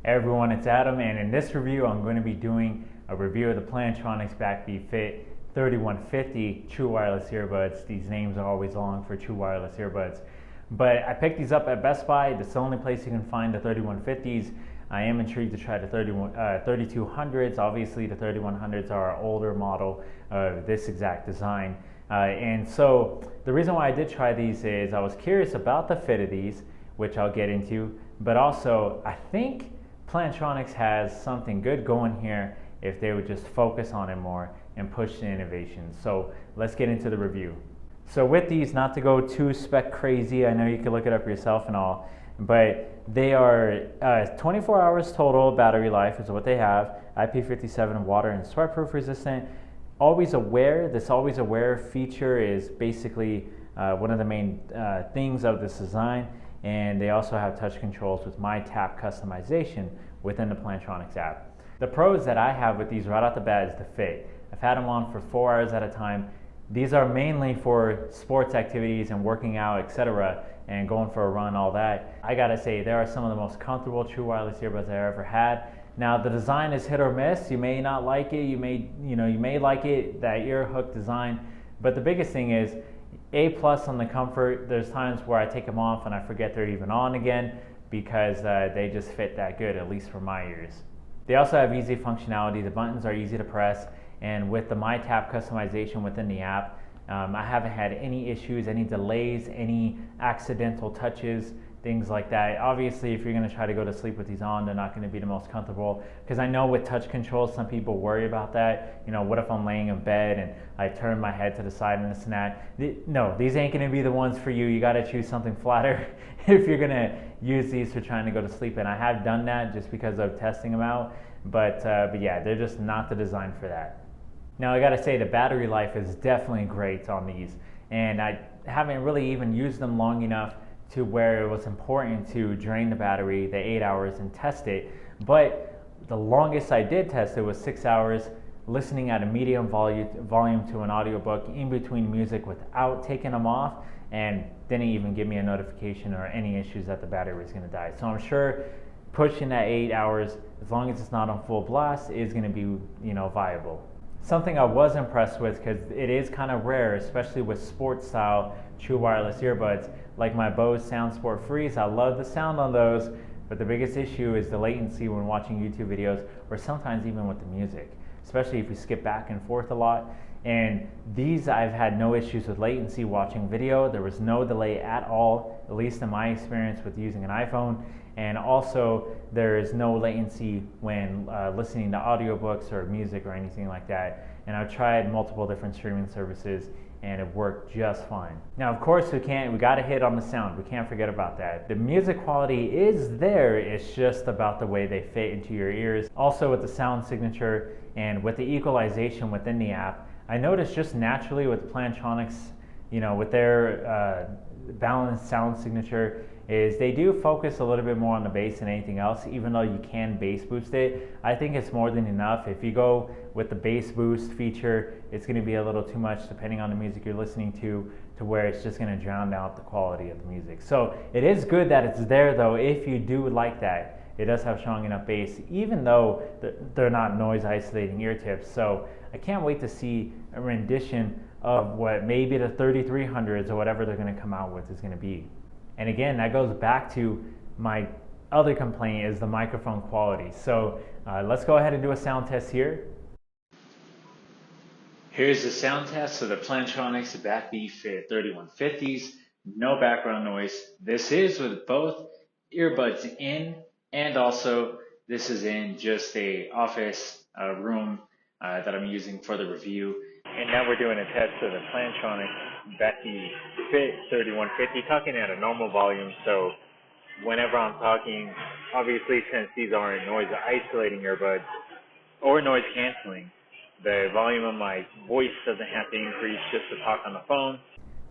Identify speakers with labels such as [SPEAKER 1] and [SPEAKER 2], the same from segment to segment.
[SPEAKER 1] Hey everyone, it's Adam, and in this review I'm going to be doing a review of the Plantronics Backbeat Fit 3150 True Wireless Earbuds. These names are always long for True Wireless Earbuds. But I picked these up at Best Buy. That's the only place you can find the 3150s. I am intrigued to try the 3200s. Obviously the 3100s are an older model of this exact design. And so the reason why I did try these is I was curious about the fit of these, which I'll get into, but also I think Plantronics has something good going here if they would just focus on it more and push the innovation. So let's get into the review. So with these, not to go too spec crazy, I know you can look it up yourself and all, but they are 24 hours total battery life is what they have, IP57 water and sweatproof resistant. Always aware, this always aware feature is basically one of the main things of this design. And they also have touch controls with my tap customization within the Plantronics app. The pros that I have with these right off the bat is the fit. I've had them on for 4 hours at a time. These are mainly for sports activities and working out, etc., and going for a run, all that. I gotta say, they are some of the most comfortable true wireless earbuds I've ever had. Now the design is hit or miss. You may not like it. You may like it, that ear hook design. But the biggest thing is A+ on the comfort. There's times where I take them off and I forget they're even on again because they just fit that good, at least for my ears. They also have easy functionality. The buttons are easy to press, and with the My Tap customization within the app, I haven't had any issues, any delays, any accidental touches, things like that. Obviously, if you're going to try to go to sleep with these on, they're not going to be the most comfortable, because I know with touch controls, some people worry about that. You know, what if I'm laying in bed and I turn my head to the side and this and that? No, these ain't going to be the ones for you. You got to choose something flatter if you're going to use these for trying to go to sleep. And I have done that just because of testing them out. But yeah, they're just not the design for that. Now, I got to say, the battery life is definitely great on these. And I haven't really even used them long enough to where it was important to drain the battery, the 8 hours, and test it. But the longest I did test it was 6 hours, listening at a medium volume to an audiobook in between music without taking them off, and didn't even give me a notification or any issues that the battery was going to die. So I'm sure pushing that 8 hours, as long as it's not on full blast, is going to be, viable. Something I was impressed with, because it is kind of rare, especially with sports style true wireless earbuds, like my Bose SoundSport Freeze. I love the sound on those, but the biggest issue is the latency when watching YouTube videos, or sometimes even with the music, especially if you skip back and forth a lot. And these, I've had no issues with latency watching video. There was no delay at all, at least in my experience with using an iPhone. And also, there is no latency when listening to audiobooks or music or anything like that. And I've tried multiple different streaming services, and it worked just fine. Now, of course, we got to hit on the sound. We can't forget about that. The music quality is there. It's just about the way they fit into your ears. Also, with the sound signature and with the equalization within the app, I noticed just naturally with Plantronics, with their balanced sound signature, is they do focus a little bit more on the bass than anything else, even though you can bass boost it. I think it's more than enough. If you go with the bass boost feature, it's going to be a little too much depending on the music you're listening to where it's just going to drown out the quality of the music. So it is good that it's there, though, if you do like that. It does have strong enough bass, even though they're not noise isolating ear tips. So I can't wait to see a rendition of what maybe the 3300s or whatever they're going to come out with is going to be. And again, that goes back to my other complaint, is the microphone quality. So let's go ahead and do a sound test here. Here's the sound test of the Plantronics Backbeat Fit 3150s. No background noise. This is with both earbuds in, and also this is in just a office room that I'm using for the review. And now we're doing a test of the Plantronics Backbeat Fit 3150, talking at a normal volume. So whenever I'm talking, obviously since these aren't noise isolating earbuds or noise canceling, the volume of my voice doesn't have to increase just to talk on the phone.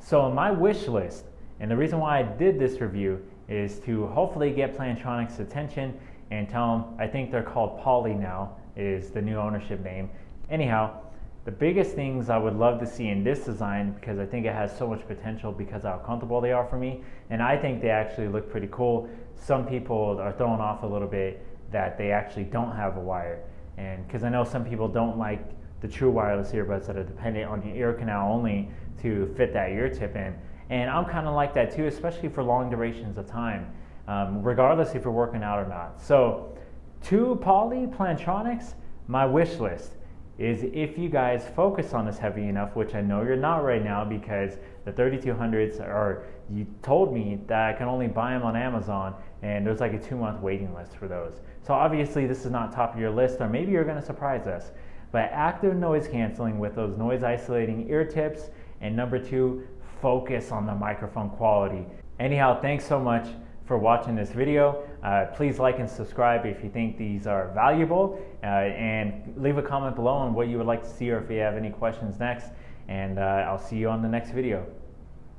[SPEAKER 1] So on my wish list, and the reason why I did this review is to hopefully get Plantronics' attention and tell them, I think they're called Poly now, is the new ownership name. Anyhow, the biggest things I would love to see in this design, because I think it has so much potential because of how comfortable they are for me, and I think they actually look pretty cool. Some people are thrown off a little bit that they actually don't have a wire. And because I know some people don't like the true wireless earbuds that are dependent on your ear canal only to fit that ear tip in. And I'm kind of like that too, especially for long durations of time, regardless if you're working out or not. So to Poly Plantronics, my wish list is if you guys focus on this heavy enough, which I know you're not right now because the 3200s are, you told me that I can only buy them on Amazon and there's like a 2-month waiting list for those. So obviously this is not top of your list, or maybe you're gonna surprise us. But active noise canceling with those noise isolating ear tips, and number 2, focus on the microphone quality. Anyhow, thanks so much for watching this video. Please like and subscribe if you think these are valuable, and leave a comment below on what you would like to see or if you have any questions next, and I'll see you on the next video.